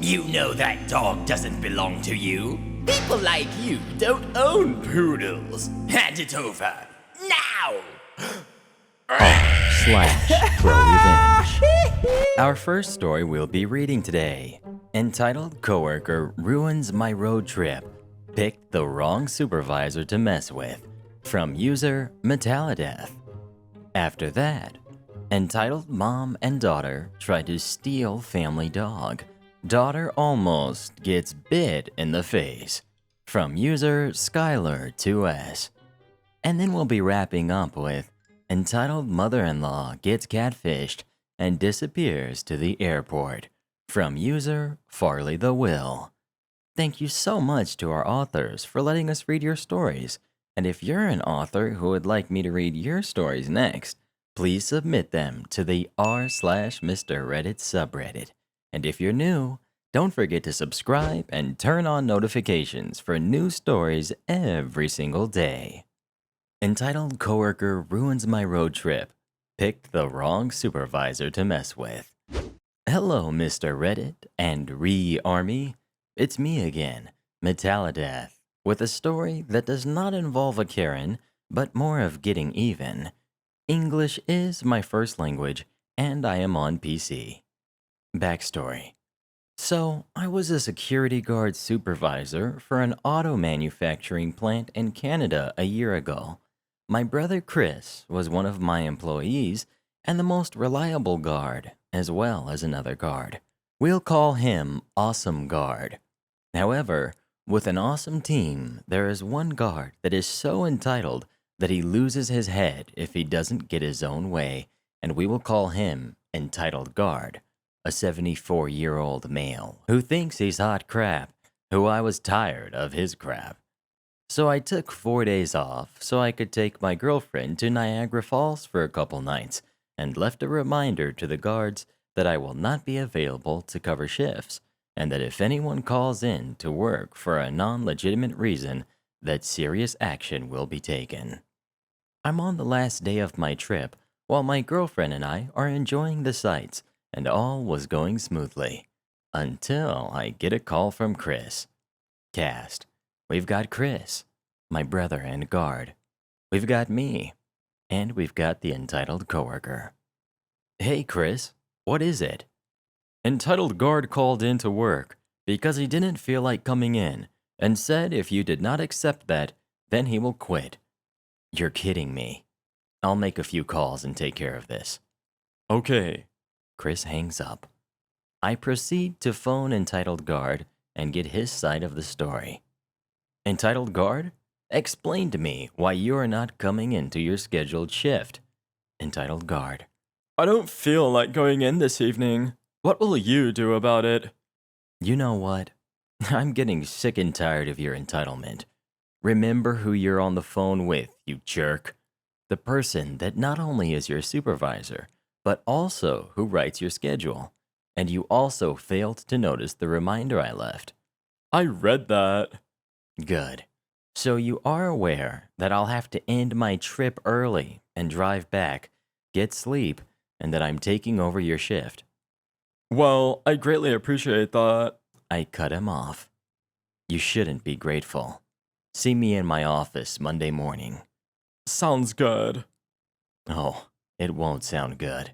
You know that dog doesn't belong to you. People like you don't own Poodles. Hand it over. Now! r/Prorevenge. Our first story we'll be reading today, entitled Coworker Ruins My Road Trip, Picked the Wrong Supervisor to Mess With, from user Metallideath. After that, entitled Mom and Daughter Try to Steal Family Dog. Daughter almost gets bit in the face, from user Skylar2S. And then we'll be wrapping up with entitled Mother-in-Law Gets Catfished and Disappears to the Airport, from user Farley the Will. Thank you so much to our authors for letting us read your stories. And if you're an author who would like me to read your stories next, please submit them to the r/Mr. Reddit subreddit. And if you're new, don't forget to subscribe and turn on notifications for new stories every single day. Entitled Coworker Ruins My Road Trip, Picked the Wrong Supervisor to Mess With. Hello, Mr. Reddit and Re-Army. It's me again, Metallideath, with a story that does not involve a Karen, but more of getting even. English is my first language, and I am on PC. Backstory. So, I was a security guard supervisor for an auto manufacturing plant in Canada a year ago. My brother Chris was one of my employees and the most reliable guard, as well as another guard. We'll call him Awesome Guard. However, with an awesome team, there is one guard that is so entitled that he loses his head if he doesn't get his own way, and we will call him Entitled Guard, a 74-year-old male who thinks he's hot crap, who I was tired of his crap. So I took 4 days off so I could take my girlfriend to Niagara Falls for a couple nights and left a reminder to the guards that I will not be available to cover shifts and that if anyone calls in to work for a non-legitimate reason, that serious action will be taken. I'm on the last day of my trip while my girlfriend and I are enjoying the sights and all was going smoothly. Until I get a call from Chris. Cast. We've got Chris, my brother and guard. We've got me. And we've got the entitled coworker. Hey Chris, what is it? Entitled guard called in to work because he didn't feel like coming in and said if you did not accept that, then he will quit. You're kidding me. I'll make a few calls and take care of this. Okay. Chris hangs up. I proceed to phone Entitled Guard and get his side of the story. Entitled Guard, explain to me why you are not coming into your scheduled shift. Entitled Guard. I don't feel like going in this evening. What will you do about it? You know what? I'm getting sick and tired of your entitlement. Remember who you're on the phone with, you jerk. The person that not only is your supervisor, but also who writes your schedule. And you also failed to notice the reminder I left. I read that. Good. So you are aware that I'll have to end my trip early and drive back, get sleep, and that I'm taking over your shift. Well, I greatly appreciate that. I cut him off. You shouldn't be grateful. See me in my office Monday morning. Sounds good. Oh, it won't sound good.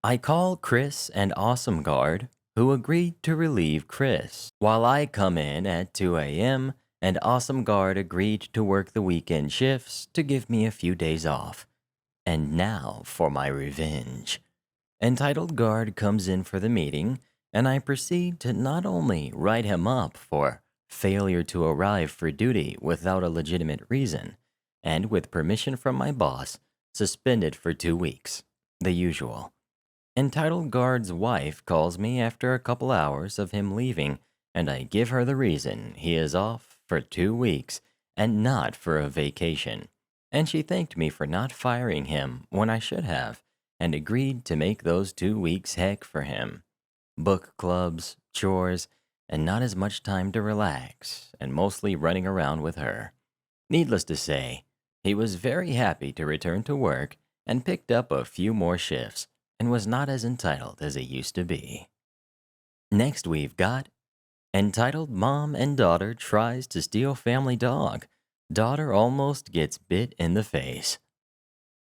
I call Chris and Awesome Guard, who agreed to relieve Chris, while I come in at 2 a.m., and Awesome Guard agreed to work the weekend shifts to give me a few days off. And now for my revenge. Entitled Guard comes in for the meeting, and I proceed to not only write him up for failure to arrive for duty without a legitimate reason, and with permission from my boss, suspended for 2 weeks, the usual. Entitled Guard's wife calls me after a couple hours of him leaving, and I give her the reason he is off for 2 weeks and not for a vacation. And she thanked me for not firing him when I should have, and agreed to make those 2 weeks heck for him. Book clubs, chores, and not as much time to relax, and mostly running around with her. Needless to say, he was very happy to return to work and picked up a few more shifts, and was not as entitled as he used to be. Next, we've got entitled Mom and Daughter Tries to Steal Family Dog. Daughter almost gets bit in the face.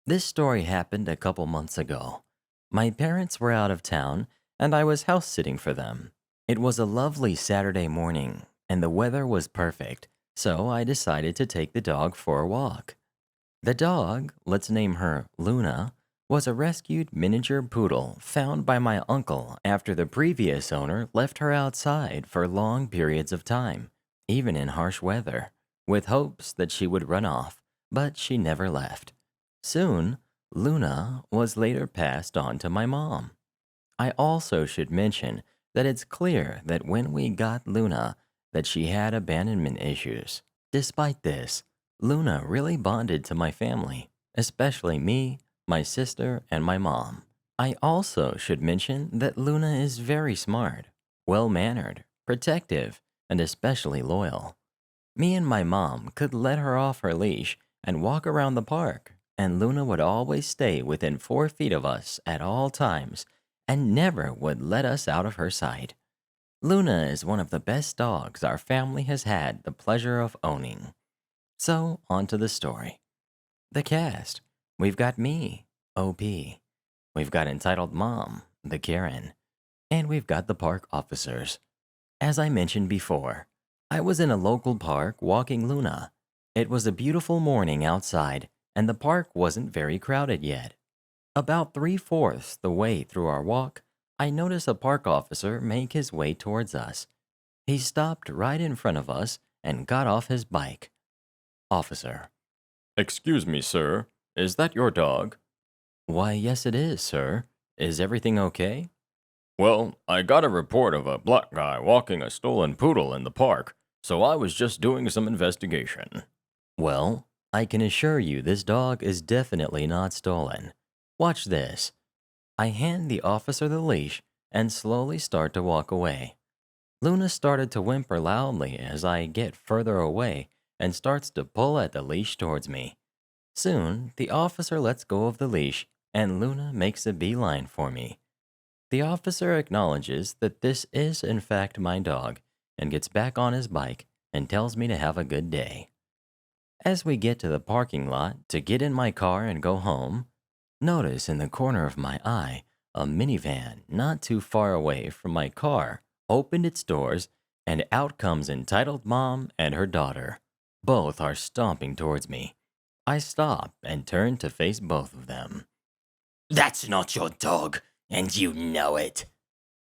This story happened a couple months ago. My parents were out of town, and I was house sitting for them. It was a lovely Saturday morning, and the weather was perfect, so I decided to take the dog for a walk. The dog, let's name her Luna, was a rescued miniature poodle found by my uncle after the previous owner left her outside for long periods of time, even in harsh weather, with hopes that she would run off, but she never left. Soon, Luna was later passed on to my mom. I also should mention that it's clear that when we got Luna, that she had abandonment issues. Despite this, Luna really bonded to my family, especially me, my sister, and my mom. I also should mention that Luna is very smart, well-mannered, protective, and especially loyal. Me and my mom could let her off her leash and walk around the park, and Luna would always stay within 4 feet of us at all times and never would let us out of her sight. Luna is one of the best dogs our family has had the pleasure of owning. So, on to the story. The cast. We've got me, OP. We've got entitled Mom, the Karen. And we've got the park officers. As I mentioned before, I was in a local park walking Luna. It was a beautiful morning outside, and the park wasn't very crowded yet. About 3/4 the way through our walk, I noticed a park officer make his way towards us. He stopped right in front of us and got off his bike. Officer. Excuse me, sir. Is that your dog? Why, yes, it is, sir. Is everything okay? Well, I got a report of a black guy walking a stolen poodle in the park, so I was just doing some investigation. Well, I can assure you this dog is definitely not stolen. Watch this. I hand the officer the leash and slowly start to walk away. Luna started to whimper loudly as I get further away and starts to pull at the leash towards me. Soon, the officer lets go of the leash and Luna makes a beeline for me. The officer acknowledges that this is in fact my dog and gets back on his bike and tells me to have a good day. As we get to the parking lot to get in my car and go home, notice in the corner of my eye a minivan not too far away from my car opened its doors and out comes entitled Mom and her daughter. Both are stomping towards me. I stop and turn to face both of them. That's not your dog, and you know it.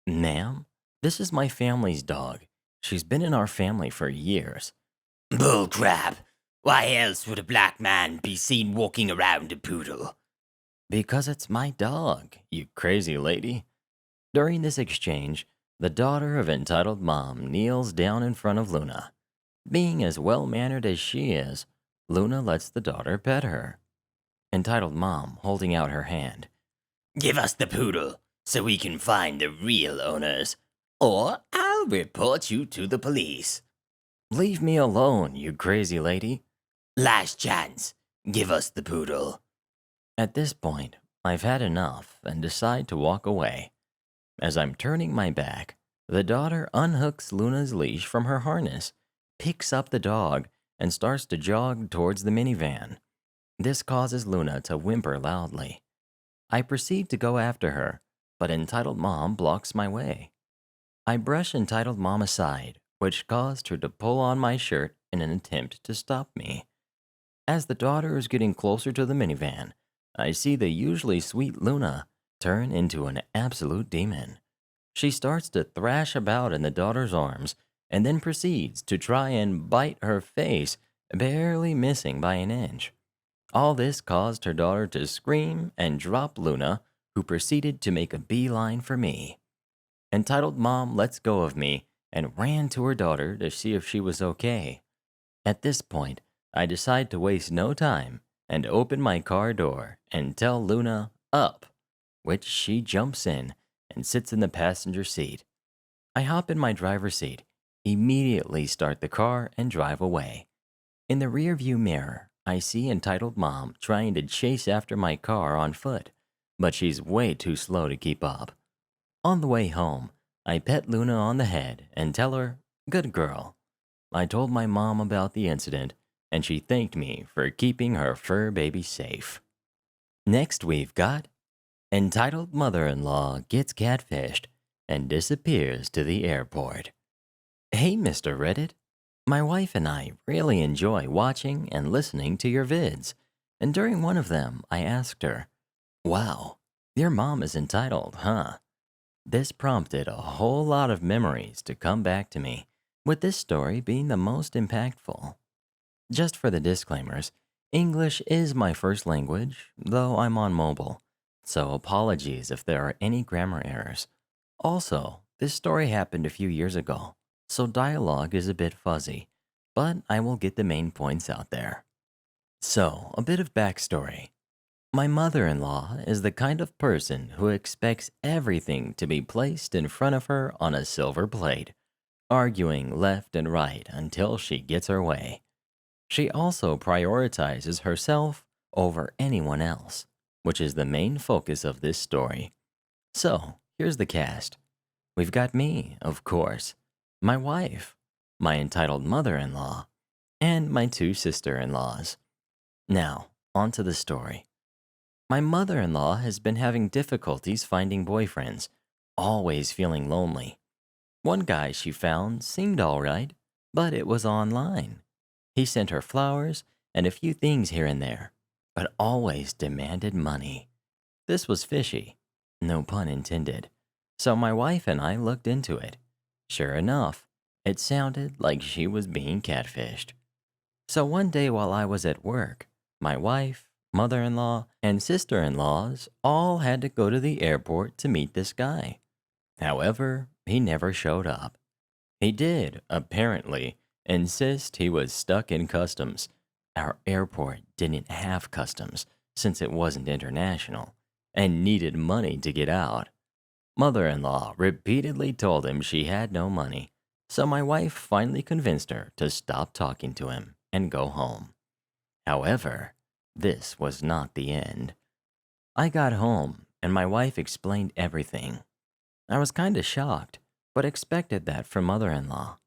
Ma'am, this is my family's dog. She's been in our family for years. Bull crap. Why else would a black man be seen walking around a poodle? Because it's my dog, you crazy lady. During this exchange, the daughter of entitled Mom kneels down in front of Luna. Being as well-mannered as she is, Luna lets the daughter pet her. Entitled Mom holding out her hand. Give us the poodle so we can find the real owners, or I'll report you to the police. Leave me alone, you crazy lady. Last chance. Give us the poodle. At this point, I've had enough and decide to walk away. As I'm turning my back, the daughter unhooks Luna's leash from her harness, picks up the dog, and starts to jog towards the minivan. This causes Luna to whimper loudly. I proceed to go after her, but entitled Mom blocks my way. I brush entitled Mom aside, which caused her to pull on my shirt in an attempt to stop me. As the daughter is getting closer to the minivan, I see the usually sweet Luna turn into an absolute demon. She starts to thrash about in the daughter's arms and then proceeds to try and bite her face, barely missing by an inch. All this caused her daughter to scream and drop Luna, who proceeded to make a beeline for me. Entitled Mom lets go of me and ran to her daughter to see if she was okay. At this point, I decide to waste no time and open my car door and tell Luna up, which she jumps in and sits in the passenger seat. I hop in my driver's seat, immediately start the car and drive away. In the rearview mirror, I see entitled Mom trying to chase after my car on foot, but she's way too slow to keep up. On the way home, I pet Luna on the head and tell her, "Good girl." I told my mom about the incident, and she thanked me for keeping her fur baby safe. Next, we've got entitled Mother in Law Gets Catfished and Disappears to the Airport. Hey, Mr. Reddit. My wife and I really enjoy watching and listening to your vids, and during one of them, I asked her, "Wow, your mom is entitled, huh?" This prompted a whole lot of memories to come back to me, with this story being the most impactful. Just for the disclaimers, English is my first language, though I'm on mobile, so apologies if there are any grammar errors. Also, this story happened a few years ago, so dialogue is a bit fuzzy, but I will get the main points out there. So, a bit of backstory. My mother in law is the kind of person who expects everything to be placed in front of her on a silver plate, arguing left and right until she gets her way. She also prioritizes herself over anyone else, which is the main focus of this story. So, here's the cast. We've got me, of course, my wife, my entitled mother in law, and my two sister in laws. Now, on to the story. My mother in law has been having difficulties finding boyfriends, always feeling lonely. One guy she found seemed alright, but it was online. He sent her flowers and a few things here and there, but always demanded money. This was fishy, no pun intended. So my wife and I looked into it. Sure enough, it sounded like she was being catfished. So one day while I was at work, my wife, mother-in-law, and sister-in-laws all had to go to the airport to meet this guy. However, he never showed up. He did, apparently, insist he was stuck in customs. Our airport didn't have customs since it wasn't international and needed money to get out. Mother-in-law repeatedly told him she had no money, so my wife finally convinced her to stop talking to him and go home. However, this was not the end. I got home and my wife explained everything. I was kinda shocked, but expected that from mother-in-law.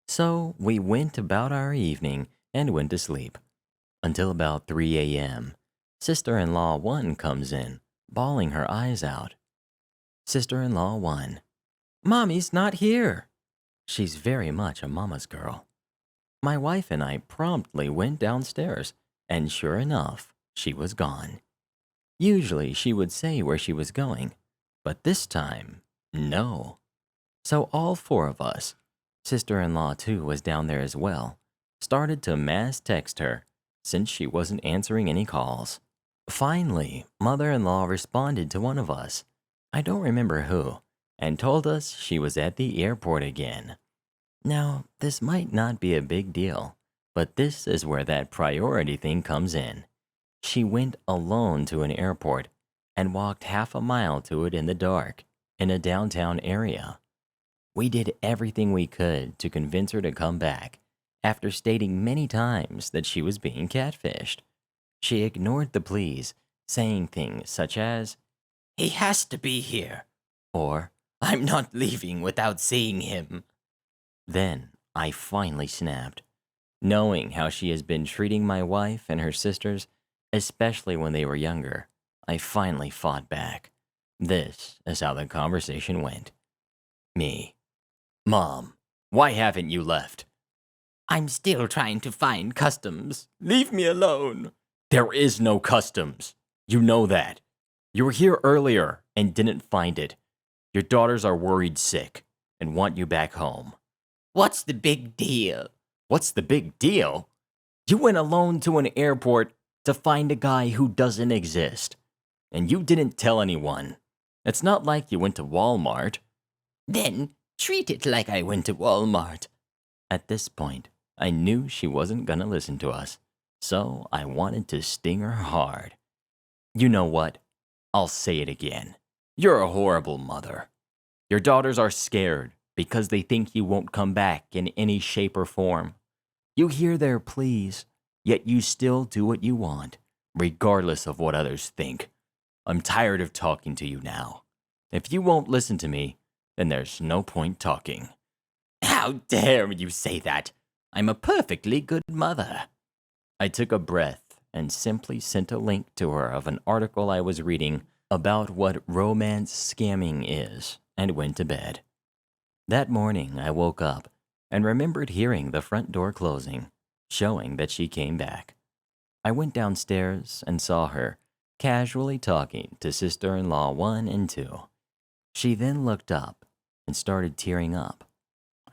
So we went about our evening and went to sleep. Until about 3 a.m., sister-in-law 1 comes in, bawling her eyes out. Sister-in-law 1. "Mommy's not here." She's very much a mama's girl. My wife and I promptly went downstairs, and sure enough, she was gone. Usually she would say where she was going, but this time, no. So all 4 of us, sister-in-law 2 was down there as well, started to mass text her since she wasn't answering any calls. Finally, mother-in-law responded to one of us, I don't remember who, and told us she was at the airport again. Now, this might not be a big deal, but this is where that priority thing comes in. She went alone to an airport and walked half a mile to it in the dark, in a downtown area. We did everything we could to convince her to come back, after stating many times that she was being catfished. She ignored the pleas, saying things such as, "He has to be here," or "I'm not leaving without seeing him." Then I finally snapped. Knowing how she has been treating my wife and her sisters, especially when they were younger, I finally fought back. This is how the conversation went. Me. "Mom, why haven't you left?" "I'm still trying to find customs. Leave me alone." "There is no customs. You know that. You were here earlier and didn't find it. Your daughters are worried sick and want you back home." "What's the big deal?" "What's the big deal? You went alone to an airport to find a guy who doesn't exist. And you didn't tell anyone. It's not like you went to Walmart." "Then treat it like I went to Walmart." At this point, I knew she wasn't gonna listen to us, so I wanted to sting her hard. "You know what? I'll say it again. You're a horrible mother. Your daughters are scared because they think you won't come back in any shape or form. You hear their pleas, yet you still do what you want, regardless of what others think. I'm tired of talking to you now. If you won't listen to me, then there's no point talking. How dare you say that? I'm a perfectly good mother. I took a breath and simply sent a link to her of an article I was reading about what romance scamming is and went to bed. That morning, I woke up and remembered hearing the front door closing, showing that she came back. I went downstairs and saw her casually talking to sister-in-law 1 and 2. She then looked up and started tearing up.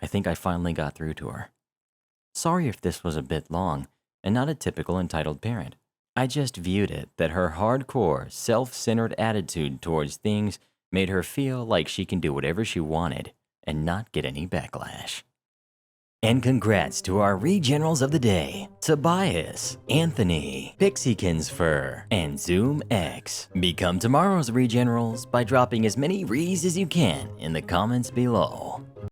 I think I finally got through to her. Sorry if this was a bit long and not a typical entitled parent. I just viewed it that her hardcore, self-centered attitude towards things made her feel like she can do whatever she wanted and not get any backlash. And congrats to our regenerals of the day, Tobias, Anthony, Pixiekins Fur, and Zoom X. Become tomorrow's regenerals by dropping as many rees as you can in the comments below.